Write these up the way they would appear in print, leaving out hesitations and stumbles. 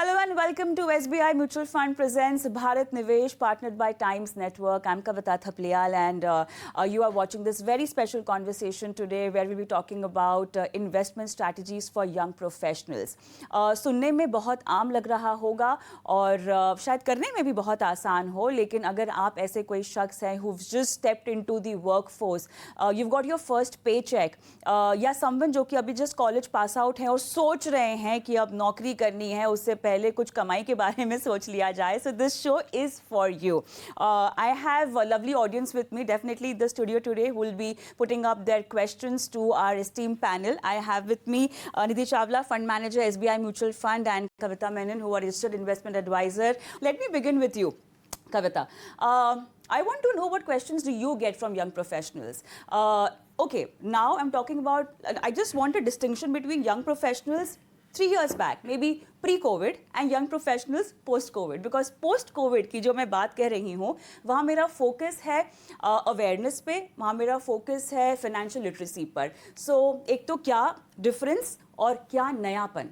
Hello and welcome to SBI Mutual Fund presents Bharat Nivesh, partnered by Times Network. I'm Kavita Thapliyal, and you are watching this very special conversation today where we'll be talking about investment strategies for young professionals. सुनने में बहुत आम लग रहा होगा और शायद करने में भी बहुत आसान हो, लेकिन अगर आप ऐसे कोई शख्स हैं who've just stepped into the workforce, you've got your first paycheck, या someone जो कि अभी just college pass out हैं और सोच रहे हैं कि अब नौकरी करनी है, उससे पहले कुछ कमाई के बारे में सोच लिया जाए. So this show is for you. I have a lovely audience with me, definitely the studio today, who will be putting up their questions to our esteemed panel. I have with me Nidhi Chawla, Fund Manager, SBI Mutual Fund, and Kavita Menon, who are Registered Investment Advisor. Let me begin with you, Kavita. I want to know, what questions do you get from young professionals? Okay, now I'm talking about, I just want a distinction between young professionals 3 years back, maybe pre-COVID, and young professionals post-COVID. Because post-COVID की जो मैं बात कह रही हूँ, वहाँ मेरा focus है awareness पे, वहाँ मेरा focus है financial literacy पर. So एक तो क्या difference और क्या नयापन?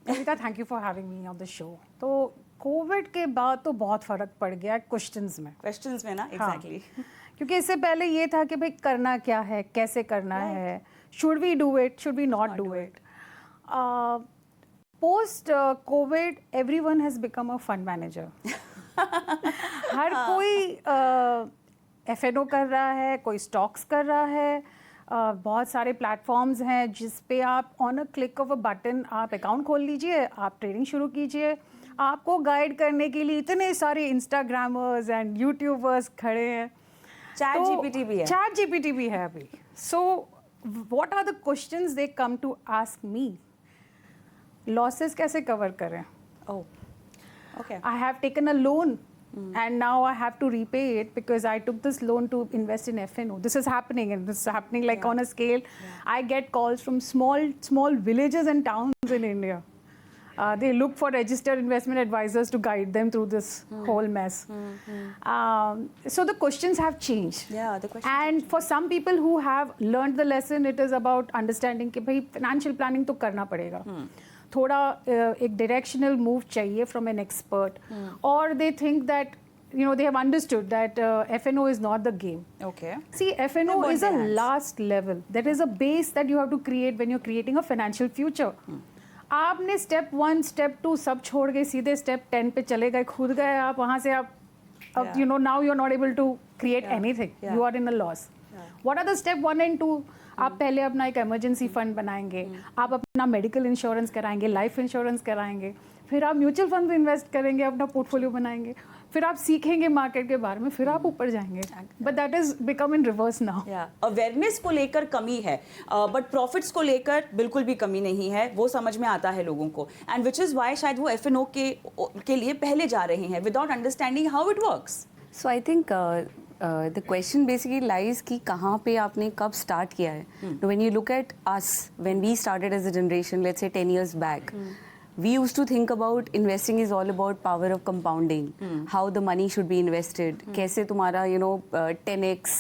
Kavita, thank you for having me on the show. तो कोविड के बाद तो बहुत फ़र्क पड़ गया क्वेश्चंस में ना, एग्जैक्टली. क्योंकि इससे पहले ये था कि भाई करना क्या है, कैसे करना है, should we do it, should we not do it. Post Covid everyone has become a fund manager. हर कोई एफएनओ कर रहा है, कोई स्टॉक्स कर रहा है. बहुत सारे प्लेटफॉर्म्स हैं जिस पे आप on a click of a button आप अकाउंट खोल लीजिए, आप ट्रेडिंग शुरू कीजिए. आपको गाइड करने के लिए इतने सारे इंस्टाग्रामर्स एंड यूट्यूबर्स खड़े हैं. चैट जीपीटी भी है अभी. So what are the questions they come to ask me? Losses कैसे कवर करें? Okay. I have taken a loan and now I have to repay it because I took this loan to invest in FNO. This is happening, and this is happening like on a scale. I get calls from small villages and towns in India. They look for registered investment advisors to guide them through this whole mess. So the questions have changed. Yeah, the questions. And for some people who have learned the lesson, it is about understanding कि भाई financial planning तो करना पड़ेगा. थोड़ा एक directional move चाहिए from an expert. Or they think that, you know, they have understood that FNO is not the game. Okay. See, FNO is a last level. That is a base that you have to create when you're creating a financial future. आपने step 1, step 2 सब छोड़ के सीधे step 10 पे चले गए, खुद गए आप वहाँ से. आप अब you know now you are not able to create anything. You are in a loss. What are the step 1 and 2? आप पहले अपना एक इमरजेंसी फंड बनाएंगे, आप अपना मेडिकल इंश्योरेंस कराएंगे, लाइफ इंश्योरेंस कराएंगे, फिर आप म्यूचुअल फंड में इन्वेस्ट करेंगे, अपना पोर्टफोलियो बनाएंगे, फिर आप सीखेंगे मार्केट के बारे में, फिर आप ऊपर जाएंगे. But that is become in reverse now. Awareness को लेकर कमी है, बट प्रॉफिट्स को लेकर बिल्कुल भी कमी नहीं है. वो समझ में आता है लोगों को, एंड विच इज़ वाई शायद वो एफएनओ के लिए पहले जा रहे हैं without understanding how it works. So I think the question basically lies कि कहाँ पे आपने कब start किया है. When you look at us, when we started as a generation, let's say 10 years back, we used to think about investing is all about power of compounding, how the money should be invested, कैसे तुम्हारा 10x,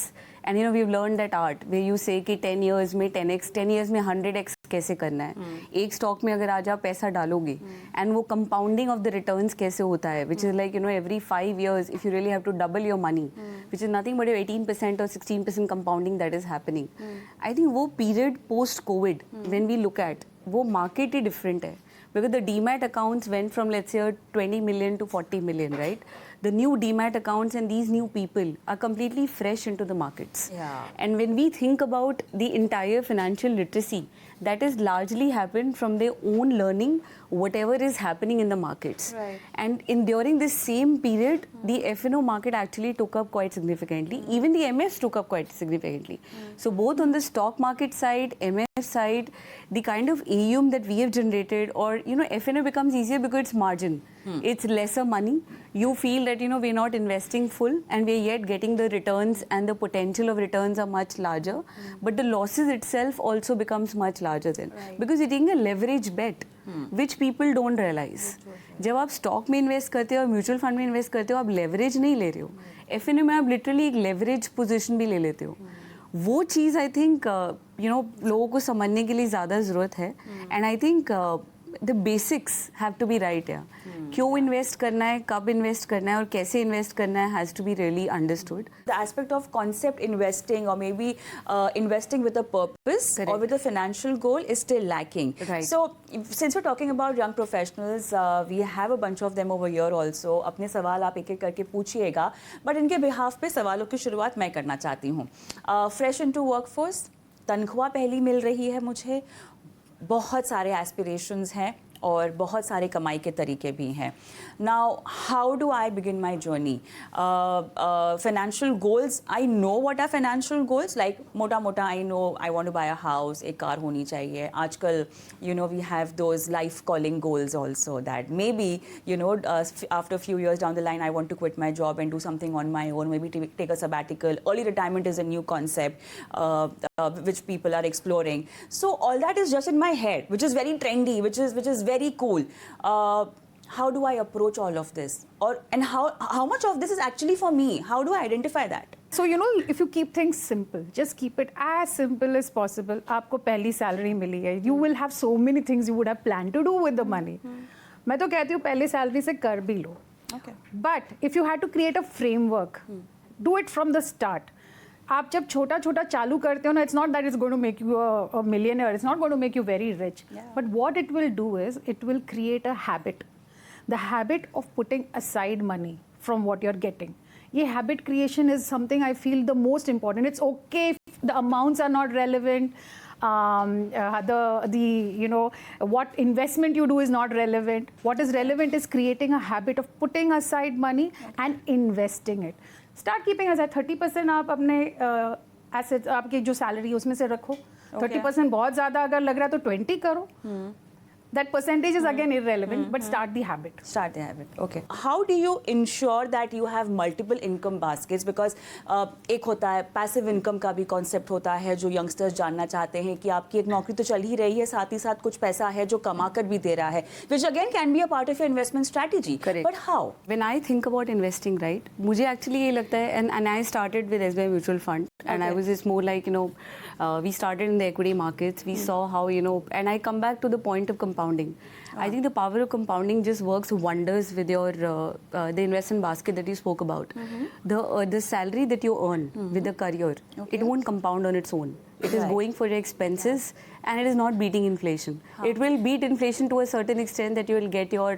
and we've learned that art where you say कि 10 years में 10x, 10 years में 100x कैसे करना है. एक stock में अगर आज आप पैसा डालोगे एंड वो कंपाउंडिंग ऑफ द रिटर्न्स कैसे होता है, which is like every 5 years if you really have to double your money, which is nothing but 18% or 16% compounding that is happening. I think वो period post COVID when we look at, वो market ही different है. Because the demat accounts went from, let's say, 20 million to 40 million, right? The new demat accounts and these new people are completely fresh into the markets. Yeah. And when we think about the entire financial literacy, that has largely happened from their own learning whatever is happening in the markets. Right. And during this same period, the FNO market actually took up quite significantly. Even the MFs took up quite significantly. So both on the stock market side, MF side, the kind of AUM that we have generated, or FNO becomes easier because it's margin. It's lesser money. You feel that we're not investing full and we're yet getting the returns, and the potential of returns are much larger. But the losses itself also becomes much larger then. Right. Because you're taking a leverage bet, which people don't realize. जब आप stock में invest करते हो और mutual fund में invest करते हो, आप लेवरेज नहीं ले रहे हो. एफएनओ में आप लिटरली एक लेवरेज पोजीशन भी ले लेते हो. वो चीज़ आई थिंक लोगों को समझने के लिए ज़्यादा ज़रूरत है. And I think the basics have to be right. Yeah. क्यों invest करना है, कब invest करना है और कैसे invest करना है has to be really understood. The aspect of concept investing or maybe investing with a purpose or Correct. with a financial goal is still lacking. Right. So since we're talking about young professionals, we have a bunch of them over here also. अपने सवाल आप एक एक करके पूछिएगा, but इनके behalf पे सवालों की शुरुआत मैं करना चाहती हूँ. Fresh into workforce, तनख्वाह पहली मिल रही है मुझे, बहुत सारे एस्पिरेशंस हैं और बहुत सारे कमाई के तरीके भी हैं. Now how do I begin my journey? Financial goals, I know what are financial goals, like मोटा मोटा I know I want to buy a house, एक कार होनी चाहिए. आजकल you know we have those life calling goals also that may be you know after few years down the line I want to quit my job and do something on my own, maybe take a sabbatical. Early retirement is a new concept which people are exploring. So all that is just in my head, which is very trendy, which is very cool. How do I approach all of this? And how much of this is actually for me? How do I identify that? So you know, if you keep things simple, just keep it as simple as possible. आपको पहली salary मिली है, you will have so many things you would have planned to do with the money. मैं तो कहती हूँ पहली salary से कर भी लो. Okay. But if you had to create a framework, do it from the start. आप जब छोटा छोटा चालू करते हो ना, it's not that it's going to make you a millionaire, it's not going to make you very rich. Yeah. But what it will do is, it will create a habit. The habit of putting aside money from what you're getting. ये habit creation is something I feel the most important. It's okay if the amounts are not relevant. The you know, what investment you do is not relevant. What is relevant is creating a habit of putting aside money and investing it. Start keeping aside 30% आप अपने assets, आपकी जो salary है उसमें से रखो. 30% बहुत ज़्यादा अगर लग रहा है तो 20 करो. That percentage is again irrelevant, but start the habit. Start the habit. Okay. How do you ensure that you have multiple income baskets? Because एक होता है passive income का भी concept होता है जो youngsters जानना चाहते हैं कि आपकी एक नौकरी तो चल ही रही है, साथ ही साथ कुछ पैसा है जो कमा कर भी दे रहा है, which again can be a part of your investment strategy. Correct. But how? When I think about investing, right, मुझे actually ये लगता है, and I started with SBI Mutual Fund, and I was just more like, you know, we started in the equity markets. We saw how, you know, and I come back to the point of compounding. I think the power of compounding just works wonders with your the investment basket that you spoke about. The salary that you earn with the career, it won't compound on its own. It is going for your expenses, and it is not beating inflation. It will beat inflation to a certain extent that you will get your,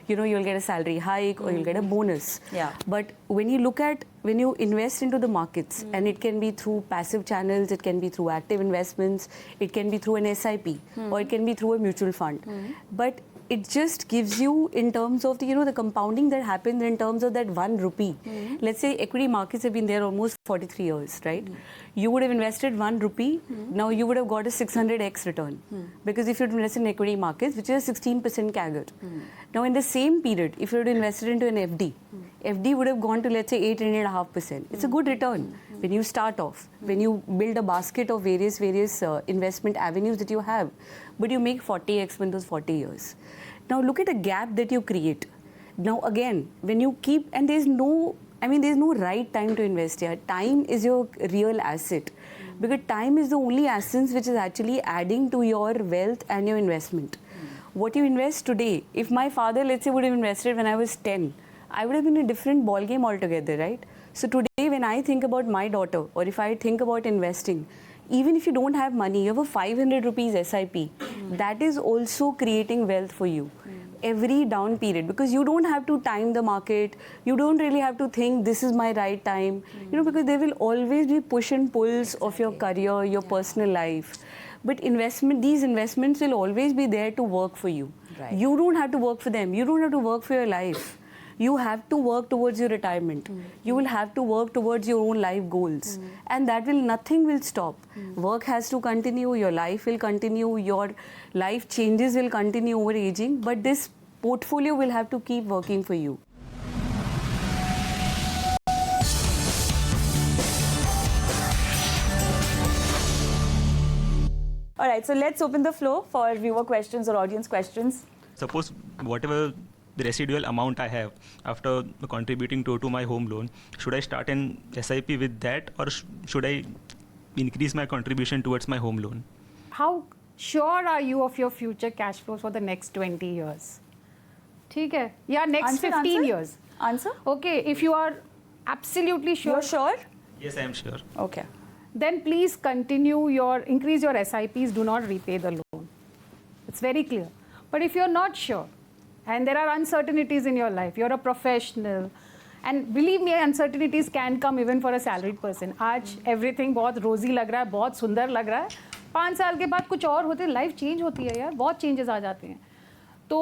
you know, you'll get a salary hike or you'll get a bonus. Yeah. But when you look at, when you invest into the markets, and it can be through passive channels, it can be through active investments, it can be through an SIP, or it can be through a mutual fund. But it just gives you, in terms of the, you know, the compounding that happens in terms of that 1 rupee. Let's say equity markets have been there almost 43 years, right? You would have invested 1 rupee, now you would have got a 600x return. Because if you invest in equity markets, which is a 16% CAGR. Now in the same period, if you had invested into an FD, FD would have gone to, let's say, 8.5%. It's a good return when you start off, when you build a basket of various investment avenues that you have, but you make 40x in those 40 years. Now look at a gap that you create. Now again, when you keep, and there's no right time to invest here. Time is your real asset, because time is the only essence which is actually adding to your wealth and your investment. What you invest today, if my father, let's say, would have invested when I was 10, I would have been in a different ball game altogether, right? So today, when I think about my daughter, or if I think about investing, even if you don't have money, you have a 500 rupees SIP, that is also creating wealth for you. Every down period, because you don't have to time the market, you don't really have to think this is my right time, you know, because there will always be push and pulls of your career, your personal life. But these investments will always be there to work for you. Right. You don't have to work for them. You don't have to work for your life. You have to work towards your retirement. You will have to work towards your own life goals. And nothing will stop. Work has to continue, your life will continue, your life changes will continue over aging, but this portfolio will have to keep working for you. All right, so let's open the floor for viewer questions or audience questions. Suppose whatever the residual amount I have after contributing to my home loan, should I start an SIP with that, or should I increase my contribution towards my home loan? How Sure are you of your future cash flows for the next 20 years? ठीक है? Yeah, next 15 years. Answer? Okay, if you are absolutely sure, You're sure? Yes, I am sure. Okay. then please increase your SIPs, do not repay the loan. It's very clear. But if you're not sure, and there are uncertainties in your life, you're a professional, and believe me, uncertainties can come even for a salaried person. आज everything बहुत रोजी लग रहा है, बहुत सुंदर लग रहा है, 5 साल के बाद कुछ और होते, लाइफ चेंज होती है यार, बहुत चेंजेस आ जाते हैं. तो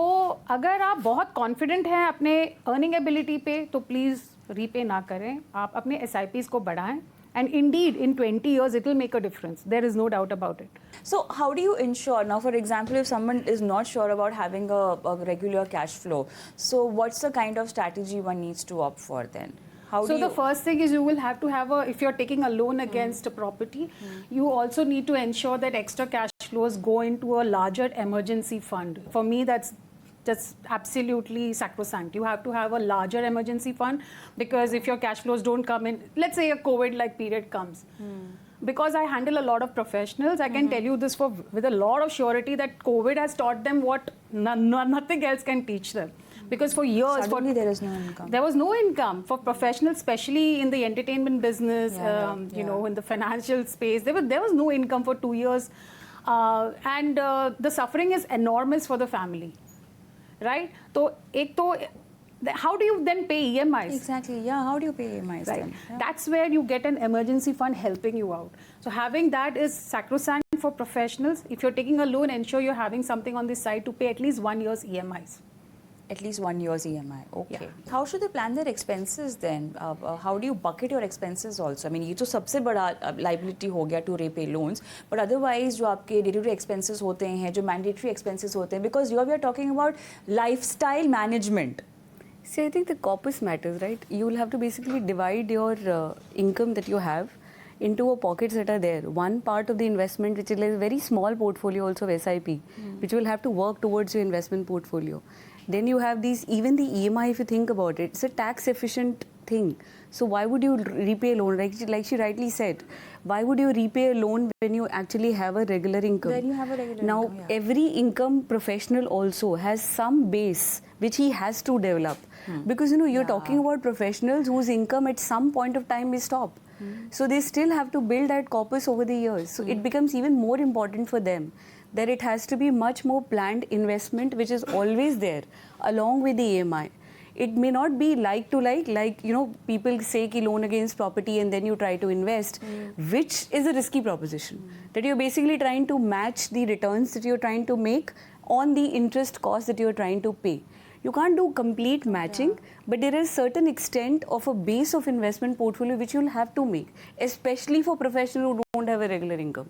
अगर आप बहुत कॉन्फिडेंट हैं अपने अर्निंग एबिलिटी पे, तो प्लीज़ रीपे ना करें, आप अपने SIPs को बढ़ाएं. And indeed, in 20 years, it will make a difference. There is no doubt about it. So how do you ensure now, for example, if someone is not sure about having a regular cash flow, so what's the kind of strategy one needs to opt for then? How So do the first thing is you will have to have if you're taking a loan against a property, you also need to ensure that extra cash flows go into a larger emergency fund. For me, that's just absolutely sacrosanct. You have to have a larger emergency fund, because if your cash flows don't come in, let's say a COVID-like period comes. Because I handle a lot of professionals, I can tell you this with a lot of surety that COVID has taught them what nothing else can teach them. Because for years, Suddenly there is no income. There was no income for professionals, especially in the entertainment business, you know, in the financial space. There was no income for 2 years. And the suffering is enormous for the family. Right? So, how do you then pay EMIs? Exactly, yeah. How do you pay EMIs Right. then? Yeah. That's where you get an emergency fund helping you out. So having that is sacrosanct for professionals. If you're taking a loan, ensure you're having something on the side to pay at least 1 year's EMIs. At least 1 year's EMI. Okay. Yeah. How should they plan their expenses then? How do you bucket your expenses also? I mean, ये तो सबसे बड़ा liability हो गया to repay loans. But otherwise, जो आपके day-to-day expenses होते हैं, जो mandatory expenses होते हैं, because here we are talking about lifestyle management. See, I think the corpus matters, right? You will have to basically divide your income that you have into pockets that are there. One part of the investment, which is like a very small portfolio also of SIP, which will have to work towards your investment portfolio. Then you have even the EMI, if you think about it, it's a tax efficient thing. So why would you repay a loan? Like she rightly said, why would you repay a loan when you actually have a regular income? When you have a regular now, income, yeah. every income professional also has some base which he has to develop. Because, you know, you're talking about professionals whose income at some point of time may stop. So they still have to build that corpus over the years. So it becomes even more important for them that it has to be much more planned investment, which is always there along with the EMI. It may not be like to like, you know, people say ki loan against property and then you try to invest, which is a risky proposition. That you're basically trying to match the returns that you're trying to make on the interest cost that you're trying to pay. You can't do complete matching, but there is certain extent of a base of investment portfolio which you'll have to make, especially for professionals who don't have a regular income.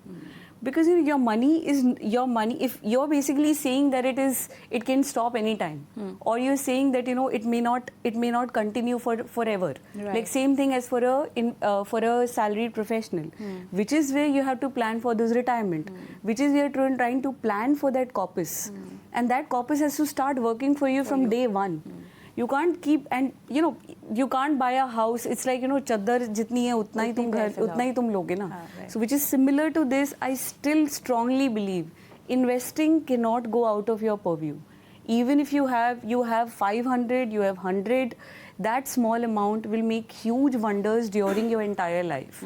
Because you know, your money is your money. If you're basically saying that it can stop anytime, or you're saying that, you know, it may not continue forever. Right. Like same thing as for a salaried professional, which is where you have to plan for this retirement, which is where you're trying to plan for that corpus, and that corpus has to start working for you from day one. You can't keep, and you know, you can't buy a house. It's like, you know, chaddar jitni hai utna hi tum ghar utna hi tum loge na. Right. So which is similar to this. I still strongly believe investing cannot go out of your purview. Even if you have 500, you have 100, that small amount will make huge wonders during your entire life.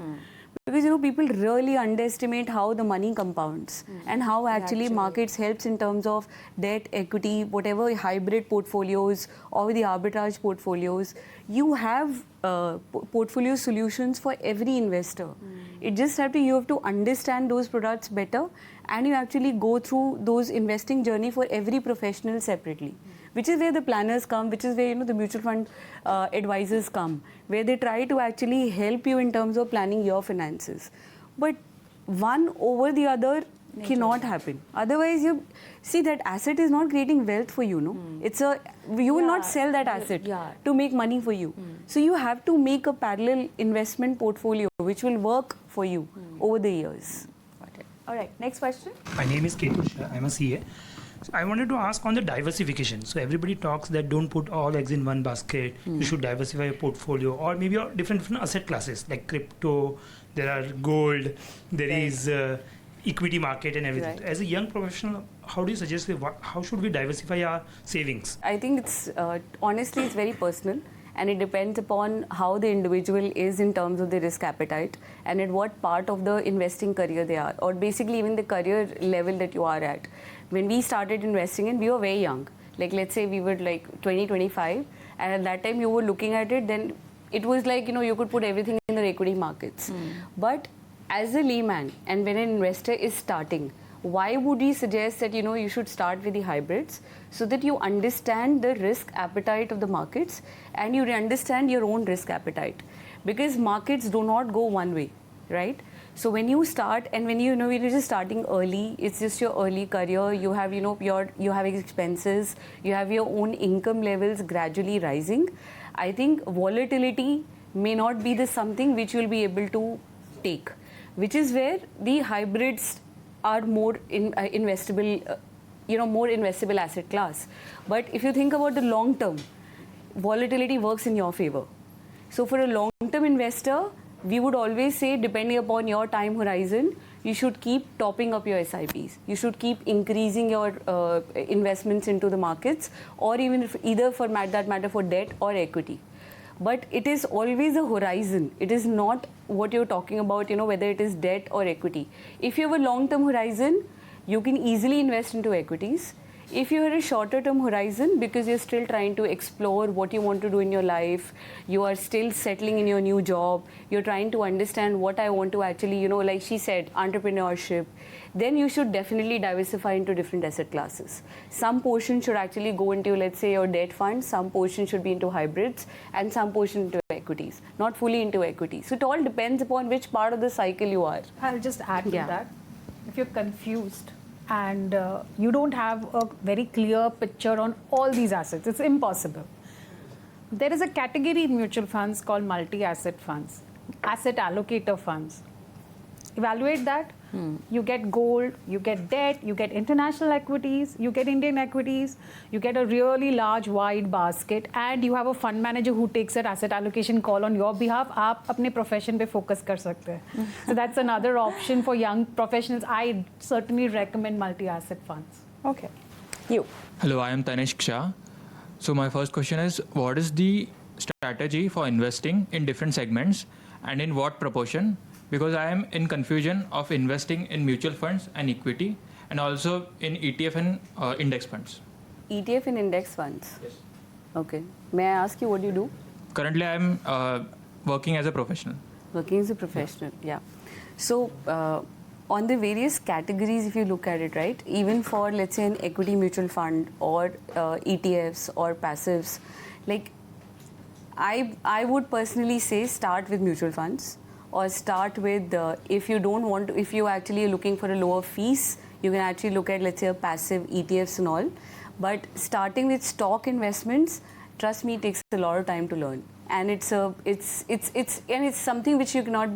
Because, you know, people really underestimate how the money compounds and how actually markets helps in terms of debt, equity, whatever hybrid portfolios or the arbitrage portfolios. You have portfolio solutions for every investor. It just you have to understand those products better, and you actually go through those investing journey for every professional separately. Which is where the planners come, which is where, you know, the mutual fund advisors come, where they try to actually help you in terms of planning your finances. But one over the other cannot happen. Otherwise, you see that asset is not creating wealth for you, no? You will not sell that asset to make money for you. So you have to make a parallel investment portfolio which will work for you over the years. Got it. All right, next question. My name is Ketu Shah. I'm a CA. So I wanted to ask on the diversification. So everybody talks that don't put all eggs in one basket. You should diversify your portfolio, or maybe different asset classes like crypto. There are gold. There is equity market and everything. Right. As a young professional, how do you suggest how should we diversify our savings? I think it's honestly it's very personal, and it depends upon how the individual is in terms of the risk appetite and at what part of the investing career they are, or basically even the career level that you are at. When we started investing in, we were very young. Like let's say we were like 20, 25, and at that time you were looking at it, then it was like, you know, you could put everything in the equity markets. But as a layman, and when an investor is starting, why would he suggest that, you know, you should start with the hybrids so that you understand the risk appetite of the markets and you understand your own risk appetite? Because markets do not go one way, right? So when you start, and when you know you're just starting early, it's just your early career, you have, you know, you have expenses, you have your own income levels gradually rising. I think volatility may not be the something which you'll be able to take, which is where the hybrids are more investable, more investable asset class. But if you think about the long term, volatility works in your favor. So for a long-term investor, we would always say, depending upon your time horizon, you should keep topping up your SIPs. You should keep increasing your investments into the markets, or even either for that matter for debt or equity. But it is always a horizon. It is not what you're talking about, you know, whether it is debt or equity. If you have a long-term horizon, you can easily invest into equities. If you have a shorter term horizon, because you're still trying to explore what you want to do in your life, you are still settling in your new job, you're trying to understand what I want to actually, you know, like she said, entrepreneurship, then you should definitely diversify into different asset classes. Some portion should actually go into, let's say, your debt fund, some portion should be into hybrids, and some portion into equities, not fully into equities. So it all depends upon which part of the cycle you are. I'll just add to Yeah. that. If you're confused and you don't have a very clear picture on all these assets, it's impossible. There is a category in mutual funds called multi-asset funds, asset allocator funds. Evaluate that. You get gold, you get debt, you get international equities, you get Indian equities, you get a really large wide basket, and you have a fund manager who takes that asset allocation call on your behalf. आप अपने profession पे focus कर सकते हैं. So that's another option for young professionals. I certainly recommend multi-asset funds. Okay. You. Hello, I am Tanishq Shah. So my first question is, what is the strategy for investing in different segments and in what proportion? Because I am in confusion of investing in mutual funds and equity, and also in ETF and index funds. ETF and index funds. Yes. Okay. May I ask you what you do? Currently, I am working as a professional. Working as a professional, yeah. So, on the various categories, if you look at it, right, even for, let's say, an equity mutual fund or ETFs or passives, like, I would personally say start with mutual funds, or start with, if you don't want to, if you actually are looking for a lower fees, you can actually look at, let's say, a passive ETFs and all. But starting with stock investments, trust me, it takes a lot of time to learn. And it's something which cannot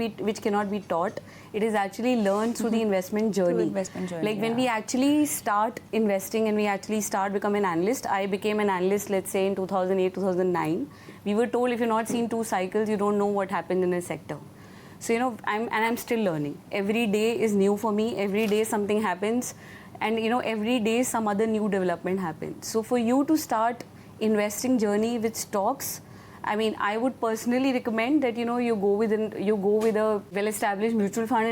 be taught. It is actually learned through the investment journey. Like when we actually start investing and we actually start becoming an analyst, I became an analyst, let's say in 2008, 2009. We were told if you've not seen 2 cycles, you don't know what happened in a sector. So, you know, I'm still learning. Every day is new for me. Every day something happens. And, you know, every day some other new development happens. So for you to start investing journey with stocks, I mean, I would personally recommend that, you know, you go with a well-established mutual fund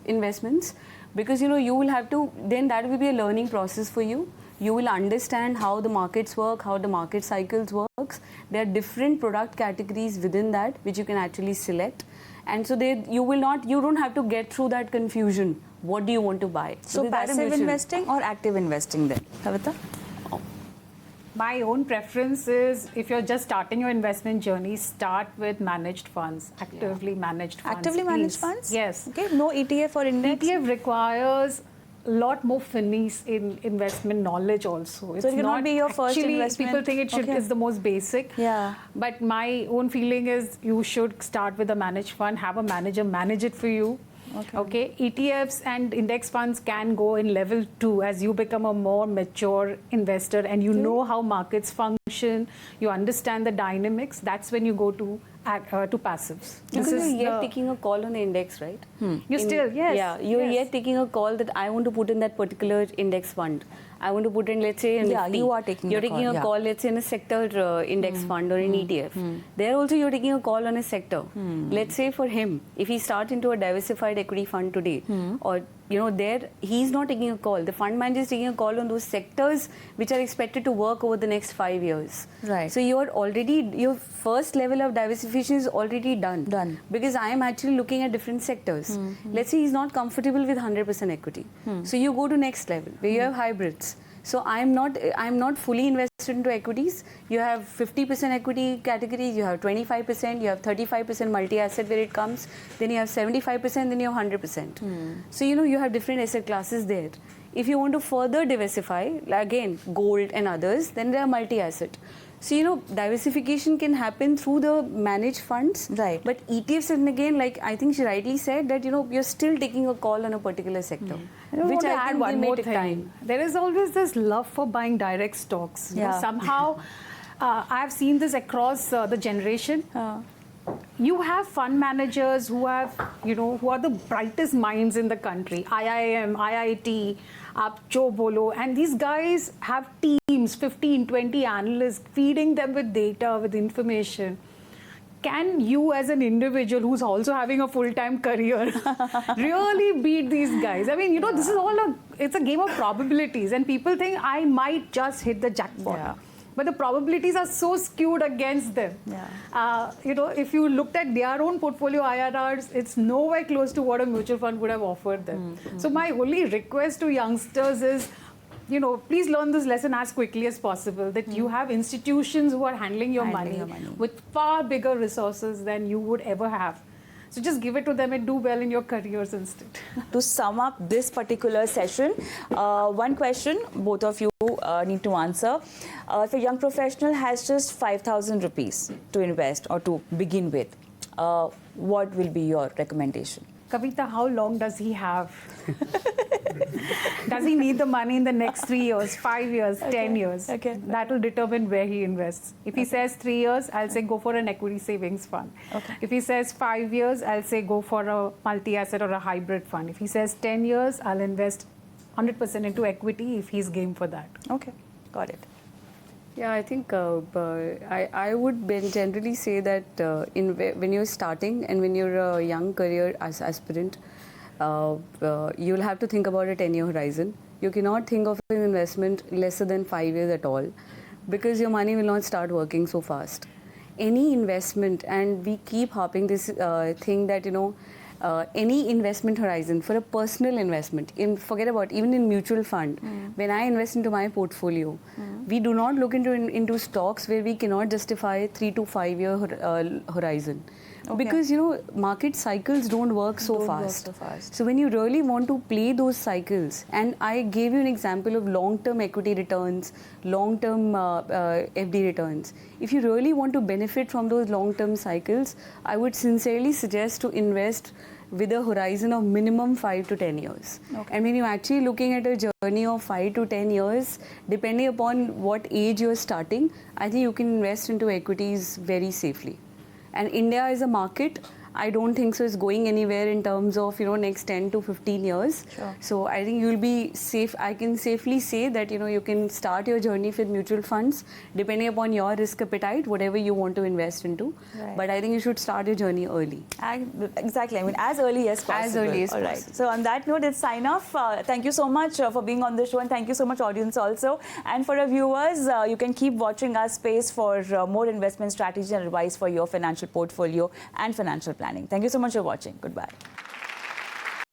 investments, because, you know, you will have to, then that will be a learning process for you. You will understand how the markets work, how the market cycles works. There are different product categories within that which you can actually select. And so you don't have to get through that confusion. What do you want to buy? So passive investing or active investing then? Kavita? My own preference is, if you're just starting your investment journey, start with managed funds, actively managed funds. Actively managed please. funds? Yes. Okay, no ETF or index? ETF requires a lot more finesse in investment knowledge also. So it cannot be your first actually, investment? People think it is the most basic. Yeah. But my own feeling is you should start with a managed fund, have a manager manage it for you. Okay. ETFs and index funds can go in level 2 as you become a more mature investor and you know how markets function. you understand the dynamics, that's when you go to passives. Because you're yet taking a call on the index, right? You still, yes. Yeah, you're yes. yet taking a call that I want to put in that particular index fund. I want to put in, let's say, in Yeah, Nifty. you are taking You're a taking call, a yeah. call, let's say, in a sector index fund or an ETF. There also you're taking a call on a sector. Let's say for him, if he starts into a diversified equity fund today, or there he's not taking a call. The fund manager is taking a call on those sectors which are expected to work over the next 5 years. Right. So your first level of diversification is already done. Because I am actually looking at different sectors. Let's say he's not comfortable with 100% equity. So you go to next level where you have hybrids. So I'm not fully invested into equities. You have 50% equity categories, you have 25%, you have 35% multi-asset where it comes, then you have 75%, then you have 100%. So you have different asset classes there. If you want to further diversify, again, gold and others, then there are multi-asset. So, diversification can happen through the managed funds. Right. But ETFs, and again, like I think she rightly said, that, you're still taking a call on a particular sector. I want to I add think one will more make thing. time. There is always this love for buying direct stocks. Yeah. Somehow, I've seen this across the generation. You have fund managers who have, who are the brightest minds in the country. IIM, IIT, Aap Jo Bolo, and these guys have teams, 15, 20 analysts, feeding them with data, with information. Can you as an individual who's also having a full-time career really beat these guys? I mean, this is it's a game of probabilities, and people think I might just hit the jackpot. Yeah. But the probabilities are so skewed against them. Yeah. If you looked at their own portfolio IRRs, it's nowhere close to what a mutual fund would have offered them. So my only request to youngsters is, please learn this lesson as quickly as possible, that you have institutions who are handling your money with far bigger resources than you would ever have. So just give it to them and do well in your careers instead. To sum up this particular session, one question both of you need to answer. If a young professional has just 5,000 rupees to invest or to begin with, what will be your recommendation? Kavita, how long does he have? Does he need the money in the next 3 years, 5 years, 10 years? Okay. That will determine where he invests. If he says 3 years, I'll say go for an equity savings fund. Okay. If he says 5 years, I'll say go for a multi-asset or a hybrid fund. If he says 10 years, I'll invest 100% into equity if he's game for that. Okay, got it. Yeah, I think I would generally say that when you're starting and when you're a young career aspirant, you'll have to think about a 10-year horizon. You cannot think of an investment lesser than 5 years at all, because your money will not start working so fast. Any investment, and we keep harping this thing that, any investment horizon for a personal investment, forget about even in mutual fund, when I invest into my portfolio, we do not look into stocks where we cannot justify 3 to 5 year horizon. Okay. Because market cycles don't work so fast. So when you really want to play those cycles, and I gave you an example of long-term equity returns, long-term FD returns. If you really want to benefit from those long-term cycles, I would sincerely suggest to invest with a horizon of minimum 5 to 10 years. Okay. And when you're actually looking at a journey of 5 to 10 years, depending upon what age you're starting, I think you can invest into equities very safely. And India is a market, I don't think so it's going anywhere in terms of, next 10 to 15 years. Sure. So I think you'll be safe. I can safely say that, you can start your journey with mutual funds, depending upon your risk appetite, whatever you want to invest into. Right. But I think you should start your journey early. Exactly. I mean, as early as possible. As early as All right. possible. So on that note, it's sign off. Thank you so much for being on the show, and thank you so much, audience, also. And for our viewers, you can keep watching our space for more investment strategy and advice for your financial portfolio and financial planning. Thank you so much for watching. Goodbye.